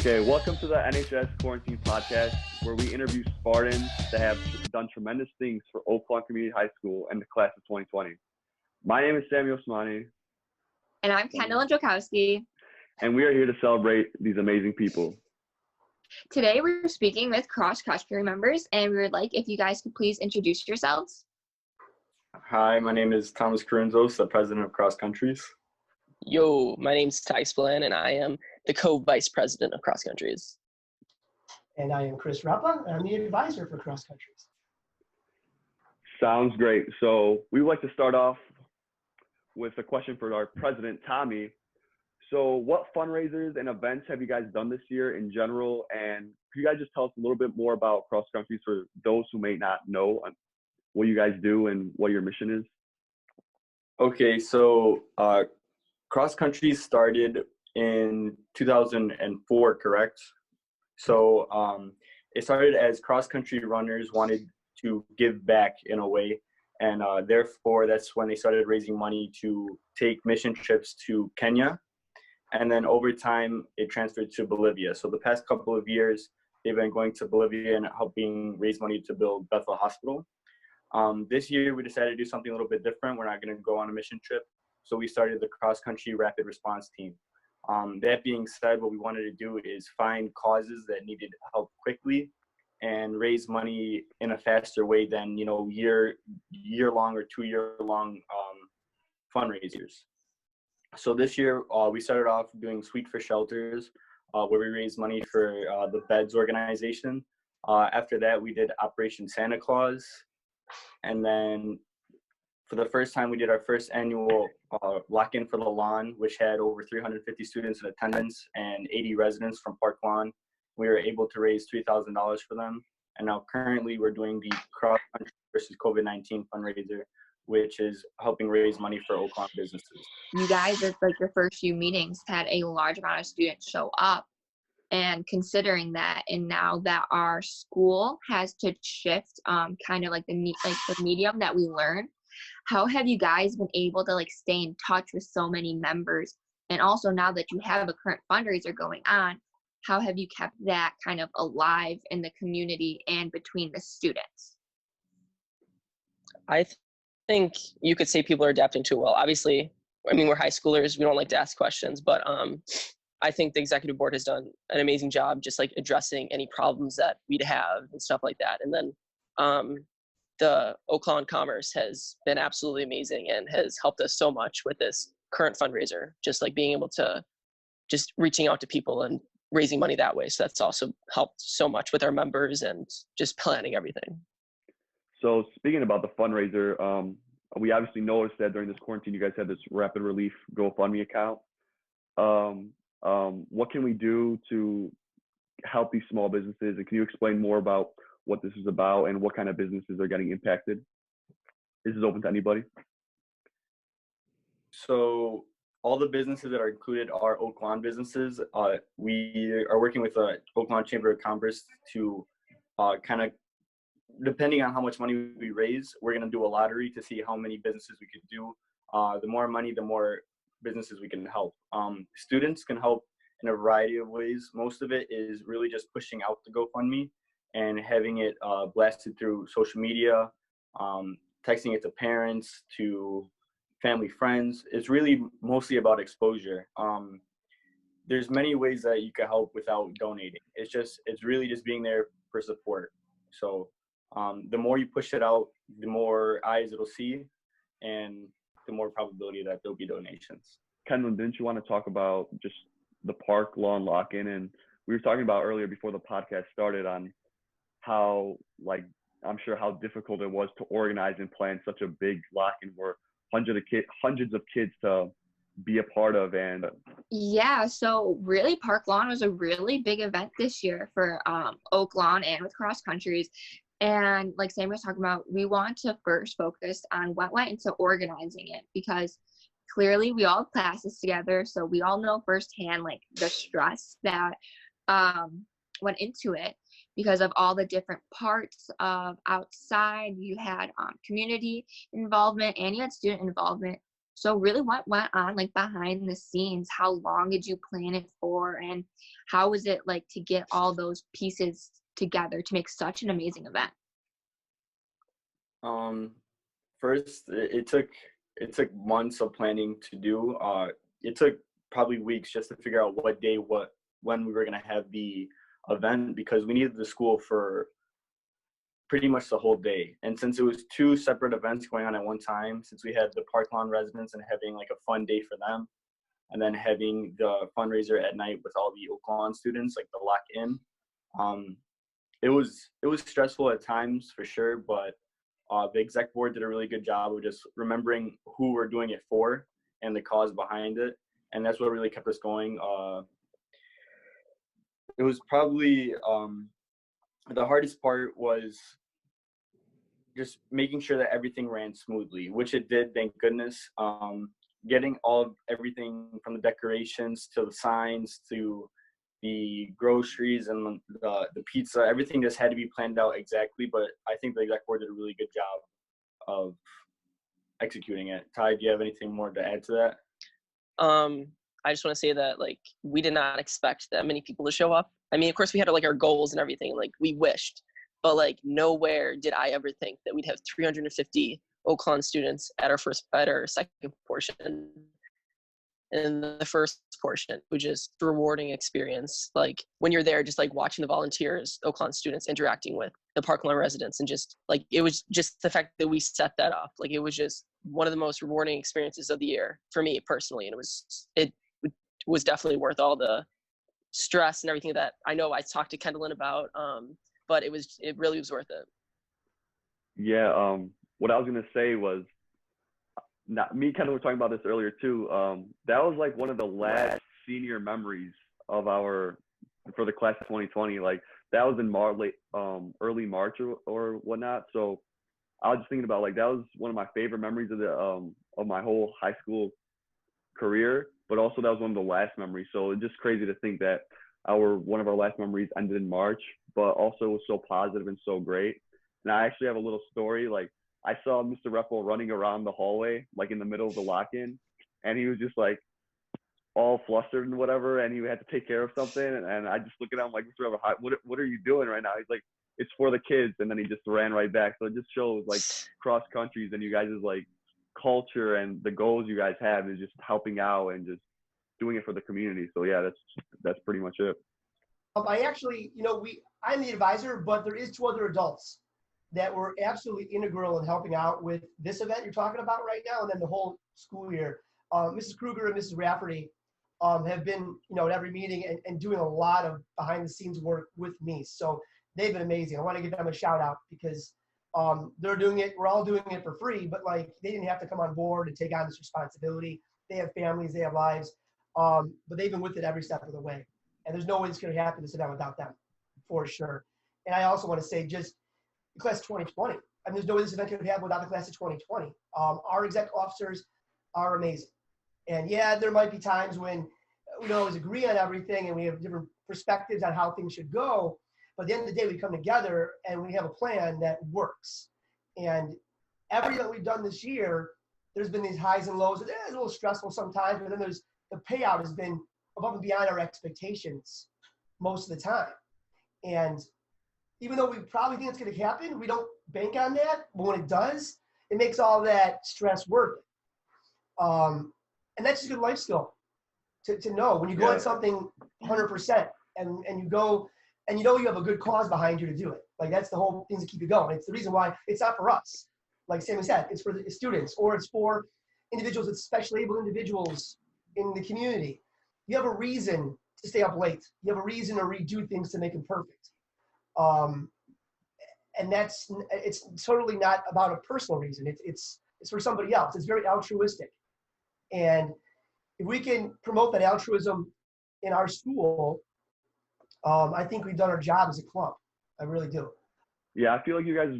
Okay, welcome to the NHS Quarantine Podcast, where we interview Spartans that have done tremendous things for Oak Lawn Community High School and the class of 2020. My name is Samuel Smani. And I'm Kendall Jokowski. And we are here to celebrate these amazing people. Today we're speaking with cross-country members, and we would like if you guys could please introduce yourselves. Hi, my name is Thomas Carunzos, the president of Cross Countries. Yo, my name's Ty Spillane, and I am the co-vice president of Cross Countries. And I am Chris Rappa, and I'm the advisor for Cross Countries. Sounds great. So we would like to start off with a question for our president, Tommy. So what fundraisers and events have you guys done this year in general? And could you guys just tell us a little bit more about Cross Countries for those who may not know what you guys do and what your mission is? Okay, so Cross Countries started in 2004, correct? So it started as cross-country runners wanted to give back in a way. And therefore, that's when they started raising money to take mission trips to Kenya. And then over time, it transferred to Bolivia. So the past couple of years, they've been going to Bolivia and helping raise money to build Bethel Hospital. This year, we decided to do something a little bit different. We're not going to go on a mission trip. So we started the cross-country rapid response team. That being said, what we wanted to do is find causes that needed help quickly and raise money in a faster way than, year-long or 2-year-long fundraisers. So this year, we started off doing Sweet for Shelters, where we raised money for the Beds organization. After that, we did Operation Santa Claus. And then for the first time, we did our first annual Lock-In for the Lawn, which had over 350 students in attendance and 80 residents from Park Lawn. We were able to raise $3,000 for them. And now currently, we're doing the Cross Country versus COVID-19 fundraiser, which is helping raise money for Oak Lawn businesses. You guys, it's like your first few meetings, had a large amount of students show up. And considering that, and now that our school has to shift kind of like the medium that we learn, how have you guys been able to stay in touch with so many members? And also now that you have a current fundraiser going on, how have you kept that kind of alive in the community and between the students? I think you could say people are adapting to it well. Obviously, we're high schoolers. We don't like to ask questions, but I think the executive board has done an amazing job just addressing any problems that we'd have and stuff like that. And then the Oak Lawn Commerce has been absolutely amazing and has helped us so much with this current fundraiser, just being able to just reaching out to people and raising money that way. So that's also helped so much with our members and just planning everything. So speaking about the fundraiser, we obviously noticed that during this quarantine, you guys had this Rapid Relief GoFundMe account. What can we do to help these small businesses? And can you explain more about what this is about and what kind of businesses are getting impacted? This is open to anybody. So all the businesses that are included are Oak Lawn businesses. We are working with the Oak Lawn Chamber of Commerce to kind of, depending on how much money we raise, we're going to do a lottery to see how many businesses we could do. The more money, the more businesses we can help. Students can help in a variety of ways. Most of it is really just pushing out the GoFundMe and having it blasted through social media, texting it to parents, to family, friends. It's really mostly about exposure. There's many ways that you can help without donating. It's really just being there for support. So the more you push it out, the more eyes it'll see, and the more probability that there'll be donations. Kendall, didn't you want to talk about just the Park Lawn Lock-In? And we were talking about earlier before the podcast started on how, I'm sure how difficult it was to organize and plan such a big lock-in where hundreds of kids to be a part of. And yeah, so really Park Lawn was a really big event this year for Oak Lawn and with Cross Countries. And like Sam was talking about, we want to first focus on what went into organizing it, because clearly we all have classes together, so we all know firsthand the stress that went into it because of all the different parts of outside. You had community involvement and you had student involvement. So really what went on like behind the scenes? How long did you plan it for? And how was it like to get all those pieces together to make such an amazing event? First, it took months of planning to do. It took probably weeks just to figure out when we were gonna have the event, because we needed the school for pretty much the whole day. And since it was two separate events going on at one time, since we had the Park Lawn residents and having like a fun day for them, and then having the fundraiser at night with all the Oak Lawn students, like the lock-in, it was stressful at times for sure, but the exec board did a really good job of just remembering who we're doing it for and the cause behind it, and that's what really kept us going. It was probably the hardest part was just making sure that everything ran smoothly, which it did, thank goodness. Getting everything from the decorations to the signs to the groceries and the pizza, everything just had to be planned out exactly. But I think the exec board did a really good job of executing it. Ty, do you have anything more to add to that? I just want to say that like we did not expect that many people to show up. I mean, of course we had like our goals and everything, like we wished, but like nowhere did I ever think that we'd have 350 Oak Lawn students at our second portion. In the first portion, which is a rewarding experience. Like when you're there, just like watching the volunteers, Oak Lawn students interacting with the Park Lawn residents, and just like it was just the fact that we set that up. Like it was just one of the most rewarding experiences of the year for me personally, and it was definitely worth all the stress and everything that I know I talked to Kendallin about. But it really was worth it. Yeah. What I was gonna say was, me and Kendall were talking about this earlier too. That was like one of the last senior memories of for the class of 2020. Like that was in early March or whatnot. So I was just thinking about like that was one of my favorite memories of my whole high school career, but also that was one of the last memories. So it's just crazy to think that one of our last memories ended in March, but also was so positive and so great. And I actually have a little story. Like I saw Mr. Reppel running around the hallway, like in the middle of the lock-in, and he was just like all flustered and whatever, and he had to take care of something. And I just look at him like, Mr. Reppel, what are you doing right now? He's like, it's for the kids. And then he just ran right back. So it just shows like cross countries and you guys' like culture and the goals you guys have is just helping out and just doing it for the community. So yeah, that's pretty much it. I actually, I'm the advisor, but there is 2 other adults that were absolutely integral in helping out with this event you're talking about right now, and then the whole school year. Mrs. Kruger and Mrs. Rafferty have been, at every meeting and doing a lot of behind the scenes work with me. So they've been amazing. I want to give them a shout out because they're doing it. We're all doing it for free, but like they didn't have to come on board and take on this responsibility. They have families, they have lives, but they've been with it every step of the way. And there's no way it's going to happen this event without them, for sure. And I also want to say just class of 2020. I mean, there's no way this event could happen without the class of 2020. Our exec officers are amazing. And yeah, there might be times when we don't always agree on everything and we have different perspectives on how things should go. But at the end of the day, we come together and we have a plan that works. And everything that we've done this year, there's been these highs and lows. It's a little stressful sometimes, but then the payout has been above and beyond our expectations most of the time. And even though we probably think it's going to happen, we don't bank on that. But when it does, it makes all that stress worth it. And that's just a good life skill to know when you go at something 100% and you go and you have a good cause behind you to do it. Like that's the whole thing to keep you going. It's the reason why it's not for us. Like Sammy said, it's for the students or it's for individuals, it's specially able individuals in the community. You have a reason to stay up late. You have a reason to redo things to make them perfect. And it's totally not about a personal reason. It's for somebody else. It's very altruistic. And if we can promote that altruism in our school, I think we've done our job as a club. I really do. Yeah, I feel like you guys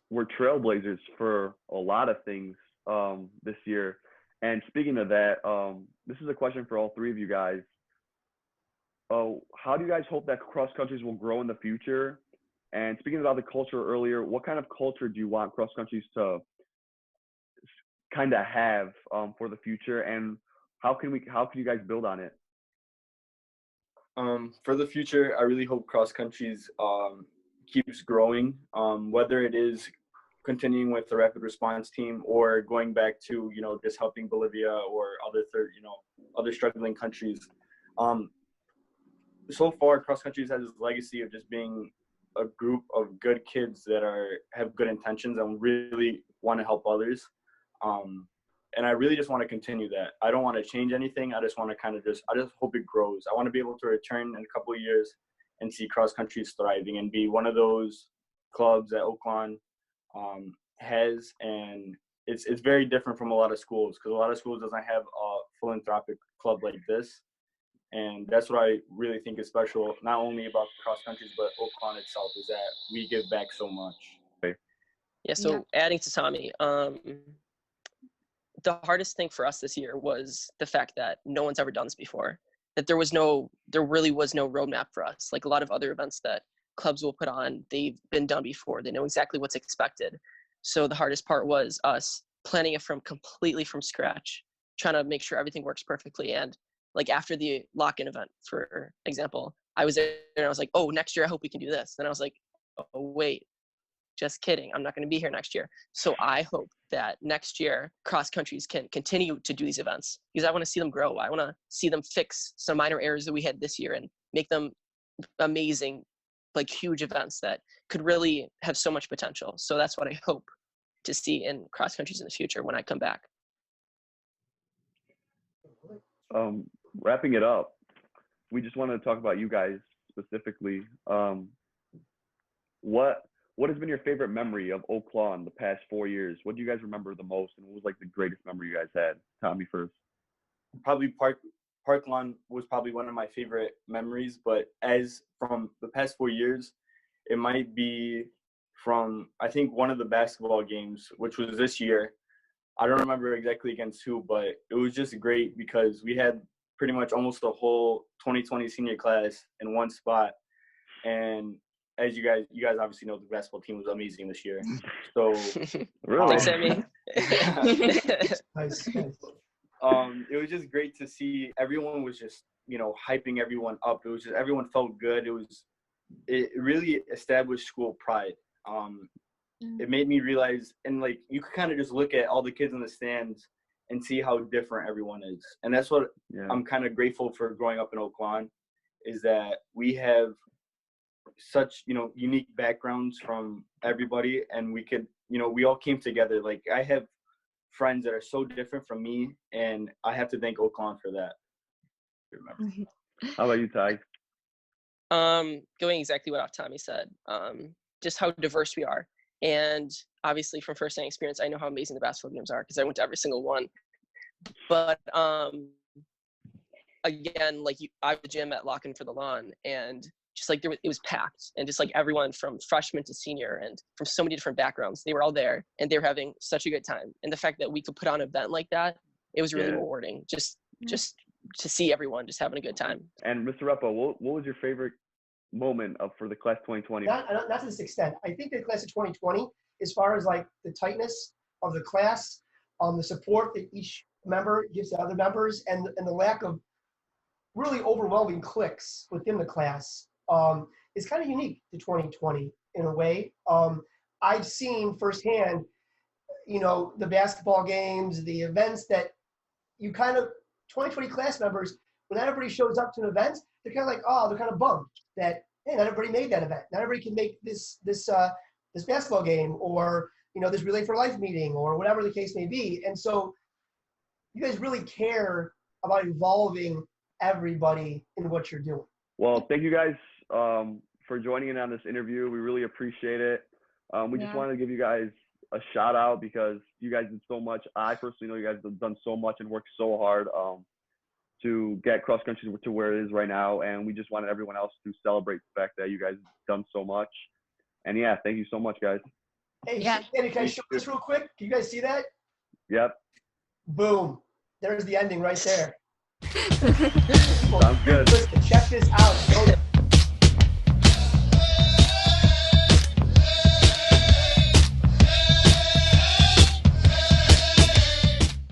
were trailblazers for a lot of things this year. And speaking of that, this is a question for all 3 of you guys. How do you guys hope that cross countries will grow in the future? And speaking about the culture earlier, what kind of culture do you want cross countries to kind of have for the future, and how can you guys build on it? For the future, I really hope cross countries keeps growing. Whether it is continuing with the rapid response team or going back to just helping Bolivia or other struggling countries. So far, cross countries has this legacy of just being a group of good kids that have good intentions and really want to help others. And I really just want to continue that. I don't want to change anything. I just want to I just hope it grows. I want to be able to return in a couple of years and see cross countries thriving and be one of those clubs that Oakland has. And it's very different from a lot of schools, because a lot of schools doesn't have a philanthropic club like this. And that's what I really think is special, not only about cross countries, but Oakland itself, is that we give back so much. Yeah, so adding to Tommy, the hardest thing for us this year was the fact that no one's ever done this before, that there really was no roadmap for us. Like a lot of other events that clubs will put on, they've been done before. They know exactly what's expected. So the hardest part was us planning it completely from scratch, trying to make sure everything works perfectly. And like after the lock-in event, for example, I was there and I was like, oh, next year I hope we can do this. And I was like, oh, wait, just kidding. I'm not going to be here next year. So I hope that next year cross countries can continue to do these events, because I want to see them grow. I want to see them fix some minor errors that we had this year and make them amazing, like huge events that could really have so much potential. So that's what I hope to see in cross countries in the future when I come back. Wrapping it up, we just want to talk about you guys specifically. What has been your favorite memory of Oakland the past 4 years? What do you guys remember the most, and what was like the greatest memory you guys had? Tommy first. Probably Parkland was probably one of my favorite memories, but as from the past 4 years, it might be from, I think, one of the basketball games, which was this year. I don't remember exactly against who, but it was just great because we had pretty much almost the whole 2020 senior class in one spot. And as you guys obviously know, the basketball team was amazing this year. So really? Thanks, Sammy. Nice. It was just great to see everyone was just, hyping everyone up. It was just, everyone felt good. It really established school pride. It made me realize, and like, you could kind of just look at all the kids in the stands and see how different everyone is. And that's what I'm kind of grateful for growing up in Oakland, is that we have such, unique backgrounds from everybody, and we could, we all came together. Like, I have friends that are so different from me, and I have to thank Oakland for that. Remember. How about you, Ty? Going exactly what Tommy said, just how diverse we are. And obviously from firsthand experience, I know how amazing the basketball games are because I went to every single one. But again, like I was at the gym at Lock-In for the Lawn, and just like it was packed, and just like everyone from freshman to senior and from so many different backgrounds, they were all there and they were having such a good time. And the fact that we could put on an event like that, it was really rewarding. Just to see everyone just having a good time. And Mr. Repo, what was your favorite moment for the class 2020? Not to this extent. I think the class of 2020, as far as like the tightness of the class, the support that each member gives to other members, and the lack of really overwhelming cliques within the class, is kind of unique to 2020 in a way. I've seen firsthand, the basketball games, the events that you kind of 2020 class members, when everybody shows up to an event, they're kind of like, they're kind of bummed that, hey, not everybody made that event. Not everybody can make this basketball game, or, this Relay for Life meeting, or whatever the case may be. And so you guys really care about involving everybody in what you're doing. Well, thank you guys for joining in on this interview. We really appreciate it. We just wanted to give you guys a shout out because you guys did so much. I personally know you guys have done so much and worked so hard to get cross country to where it is right now. And we just wanted everyone else to celebrate the fact that you guys have done so much. And thank you so much, guys. Hey, Andy, can I show this real quick? Can you guys see that? Yep. Boom. There's the ending right there. Sounds good. Check this